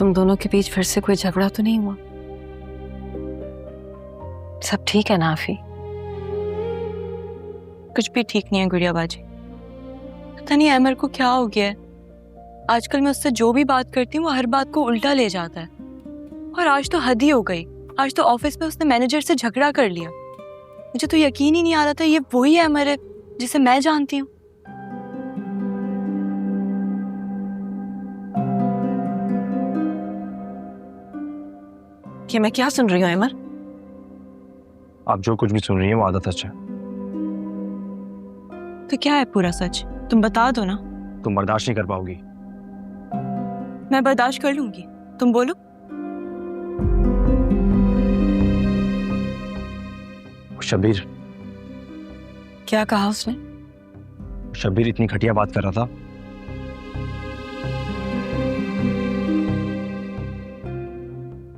तुम दोनों के बीच फिर से कोई झगड़ा तो नहीं हुआ? सब ठीक है ना आफी? कुछ भी ठीक नहीं है गुड़िया बाजी। पता नहीं अमर को क्या हो गया है। आजकल मैं उससे जो भी बात करती हूँ वो हर बात को उल्टा ले जाता है। और आज तो हद ही हो गई। आज तो ऑफिस में उसने मैनेजर से झगड़ा कर लिया। मुझे तो यकीन ही नहीं आ रहा था ये वही अमर है जिसे मैं जानती हूँ। कि मैं क्या सुन रही हूँ अमर? आप जो कुछ भी सुन रही हैं वो आधा सच है। तो क्या है पूरा सच? तुम बता दो ना। तुम बर्दाश्त नहीं कर पाओगी। मैं बर्दाश्त कर लूंगी, तुम बोलो। शब्बीर। क्या कहा उसने? शब्बीर इतनी घटिया बात कर रहा था।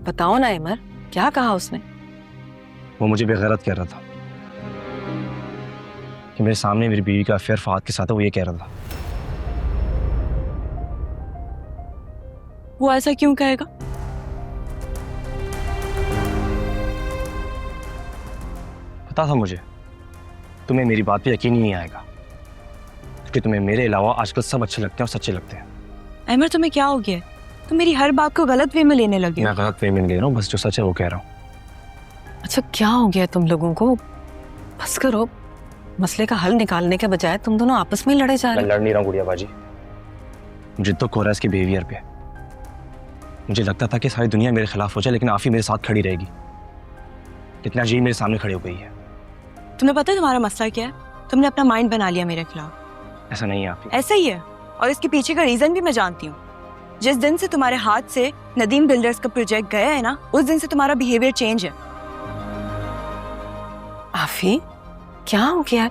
बताओ ना अमर, क्या कहा उसने? वो मुझे बेगैरत कह रहा था कि मेरे सामने मेरी बीवी का अफेयर फहद के साथ है। वो ये कह रहा था। वो ऐसा क्यों कहेगा? पता था मुझे तुम्हें मेरी बात पे यकीन ही नहीं आएगा, क्योंकि तुम्हें मेरे अलावा आजकल सब अच्छे लगते हैं और सच्चे लगते हैं। अमर तुम्हें क्या हो गया? तुम मेरी हर बात को गलत वे में लेने लगे। मैं गलत वे में ले रहा हूँ, बस जो सच है वो कह रहा हूँ। अच्छा क्या हो गया तुम लोगों को? बस करो, मसले का हल निकालने के बजाय तुम दोनों आपस में लड़े जा मैं रहे हो। लड़ नहीं रहा हूँ गुड़िया बाजी। मुझे दुख हो रहा है इसके बिहेवियर पे। मुझे लगता था कि सारी दुनिया मेरे खिलाफ हो जाए, लेकिन आफी मेरे साथ खड़ी रहेगी। कितना अजीब मेरे सामने खड़ी हो गई है। तुम्हें पता है तुम्हारा मसला क्या है? तुमने अपना माइंड बना लिया मेरे खिलाफ। ऐसा नहीं है आफी। ऐसा ही है, और इसके पीछे का रीजन भी मैं जानती हूँ। जिस दिन से तुम्हारे हाथ से नदीम बिल्डर्स का प्रोजेक्ट गया है ना, उस दिन से तुम्हारा बिहेवियर चेंज है। आफी क्या हो गया?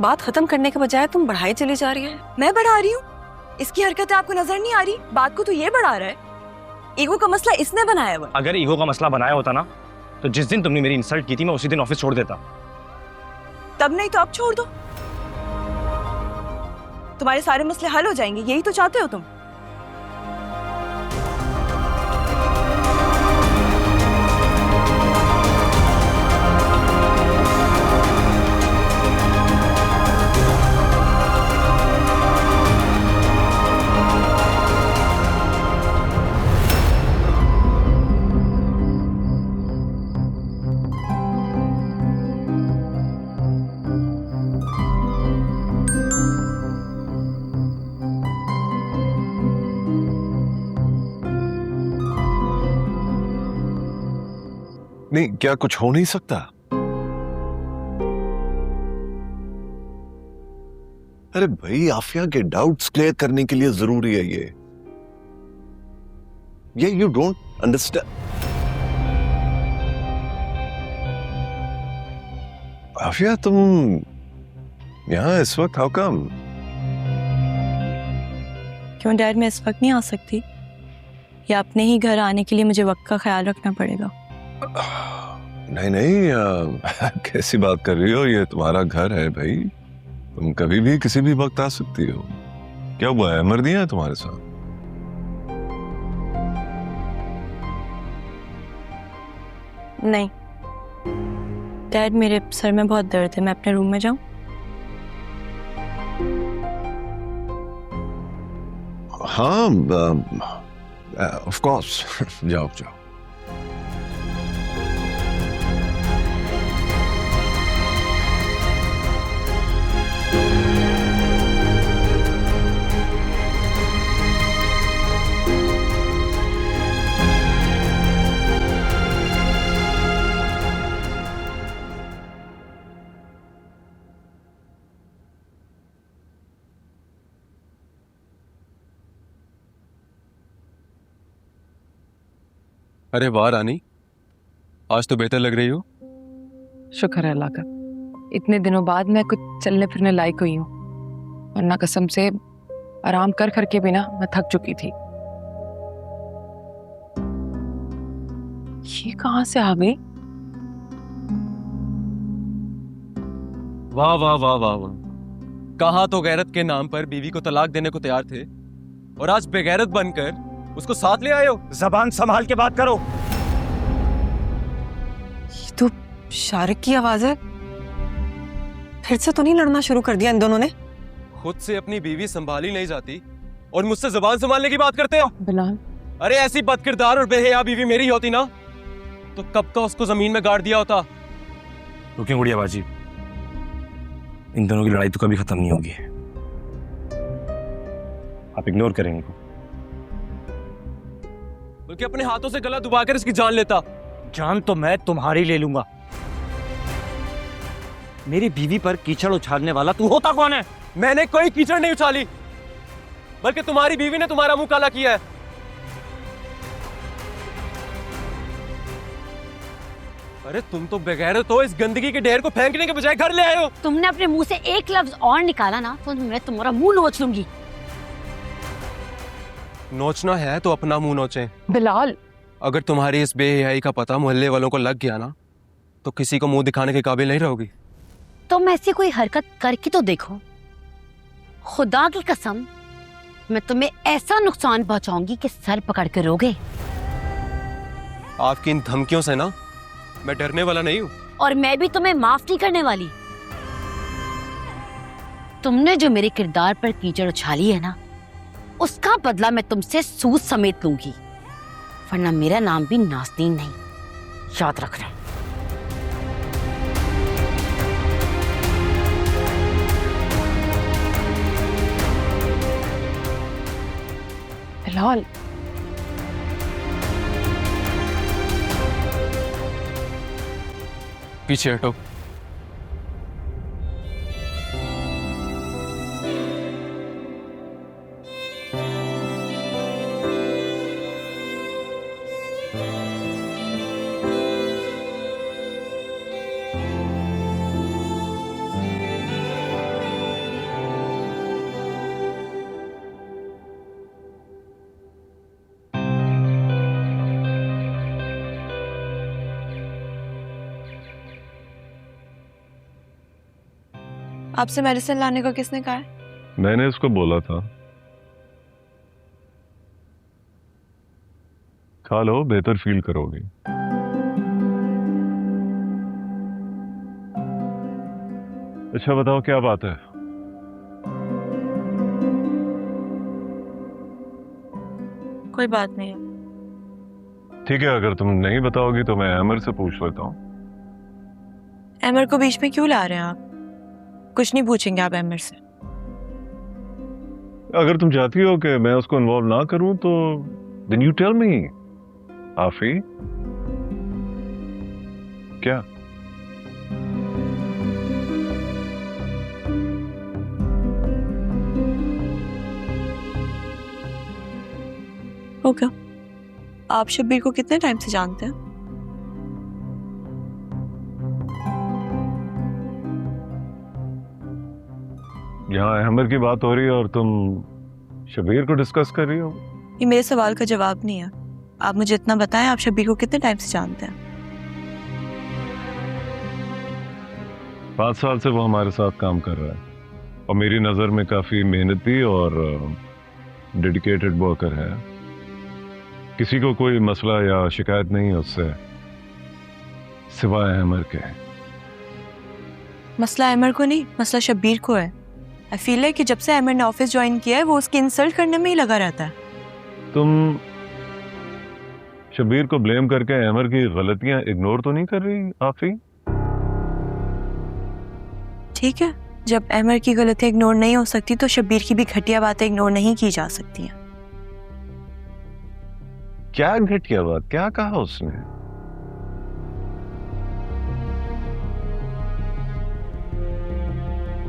बात खत्म करने के बजाय तुम बढ़ाई चली जा रही है। मैं बढ़ा रही हूँ? इसकी हरकतें आपको नजर नहीं आ रही? बात को तो ये बढ़ा रहा है। ईगो का मसला इसने बनाया हुआ। अगर ईगो का मसला बनाया होता ना, तो जिस दिन तुमने मेरी इंसल्ट की थी मैं उसी दिन ऑफिस छोड़ देता। तब नहीं तो अब छोड़ दो। तुम्हारे सारे मसले हल हो जाएंगे, यही तो चाहते हो तुम। नहीं, क्या कुछ हो नहीं सकता? अरे भाई, आफिया के डाउट्स क्लियर करने के लिए जरूरी है ये यू डोंट अंडरस्टैंड। आफिया, तुम यहां इस वक्त? How come? क्यों डैड, मैं इस वक्त नहीं आ सकती? या अपने ही घर आने के लिए मुझे वक्त का ख्याल रखना पड़ेगा? नहीं नहीं, कैसी बात कर रही हो? ये तुम्हारा घर है भाई, तुम कभी भी किसी भी वक्त आ सकती हो। क्या हुआ है, अमर दिया है तुम्हारे साथ? नहीं डैड, मेरे सर में बहुत दर्द है, मैं अपने रूम में जाऊं? हाँ, ऑफ कोर्स जाओ जाओ। अरे वाह रानी, आज तो बेहतर लग रही हो। शुक्र है अल्लाह का, इतने दिनों बाद मैं कुछ चलने फिरने लायक हुई हूँ, वरना कसम से आराम कर करके भी ना मैं थक चुकी थी। ये कहाँ से आ गई? वाह वाह वाह वाह वाह, कहा तो गैरत के नाम पर बीवी को तलाक देने को तैयार थे, और आज बेगैरत बनकर उसको साथ ले आए हो? जबान संभाल के बात करो। ये तो शारिक की आवाज है। फिर से तो नहीं लड़ना शुरू कर दिया इन दोनों ने? खुद से अपनी बीवी संभाली नहीं जाती और मुझसे जबान संभालने की बात करते हो? बिलाल, अरे ऐसी बदकिरदार और बेहया बीवी मेरी होती ना तो कब का उसको जमीन में गाड़ दिया होता। रुकिए गुड़िया बाजी, इन दोनों की लड़ाई तो कभी खत्म नहीं होगी। आप इग्नोर करें इनको। बल्कि अपने हाथों से गला दबाकर इसकी जान लेता। जान तो मैं तुम्हारी ले लूंगा। मेरी बीवी पर कीचड़ उछालने वाला तू होता कौन है? मैंने कोई कीचड़ नहीं उछाली, बल्कि तुम्हारी बीवी ने तुम्हारा मुंह काला किया है। अरे तुम तो बगैर तो इस गंदगी के ढेर को फेंकने के बजाय घर ले आए हो। तुमने अपने मुंह से एक लफ्ज और निकाला ना तो मैं तुम्हारा मुंह नोच लूंगी। नोचना है तो अपना मुंह नोचे। बिलाल, अगर तुम्हारी इस बेहयाई का पता मोहल्ले वालों को लग गया ना तो किसी को मुंह दिखाने के काबिल नहीं रहोगी। तुम ऐसी कोई हरकत करके तो देखो, खुदा की कसम मैं तुम्हें ऐसा नुकसान पहुंचाऊंगी कि सर पकड़ के रोगे। आपकी इन धमकियों से ना मैं डरने वाला नहीं हूँ। और मैं भी तुम्हें माफ नहीं करने वाली। तुमने जो मेरे किरदार पर कीचड़ उछाली है ना, उसका बदला मैं तुमसे सूद समेत लूंगी, वरना मेरा नाम भी नाज़नीन नहीं, याद रखना। बिलाल, पीछे हटो। आपसे मेडिसिन लाने को किसने कहा है? मैंने उसको बोला था। खा लो, बेहतर फील करोगे। अच्छा बताओ क्या बात है? कोई बात नहीं। ठीक है, अगर तुम नहीं बताओगी तो मैं अमर से पूछ लेता हूँ। अमर को बीच में क्यों ला रहे हैं आप? कुछ नहीं पूछेंगे आप अमर से। अगर तुम चाहती हो कि मैं उसको इन्वॉल्व ना करूं तो देन यू टेल मी। आफी, क्या? हो क्या? आप शब्बीर को कितने टाइम से जानते हैं? यहाँ अहमद की बात हो रही है और तुम शबीर को डिस्कस कर रही हो। ये मेरे सवाल का जवाब नहीं है। आप मुझे इतना बताएं, आप शब्बीर को कितने टाइम से जानते हैं? 5 साल से वो हमारे साथ काम कर रहा है और मेरी नज़र में काफ़ी मेहनती और डेडिकेटेड वर्कर है। किसी को कोई मसला या शिकायत नहीं है उससे, सिवाय अहमद के। मसला अमर को नहीं, मसला शब्बीर को है। आई फील है कि जब से अमर ने ऑफिस ज्वाइन किया है वो उसकी इंसल्ट करने में ही लगा रहता है। तुम शबीर को ब्लेम करके अमर की गलतियां इग्नोर तो नहीं कर रही आफी? ठीक है, जब अमर की गलतियां इग्नोर नहीं हो सकती तो शब्बीर की भी घटिया बातें इग्नोर नहीं की जा सकती हैं। क्या घटिया बात? क्या कहा उसने?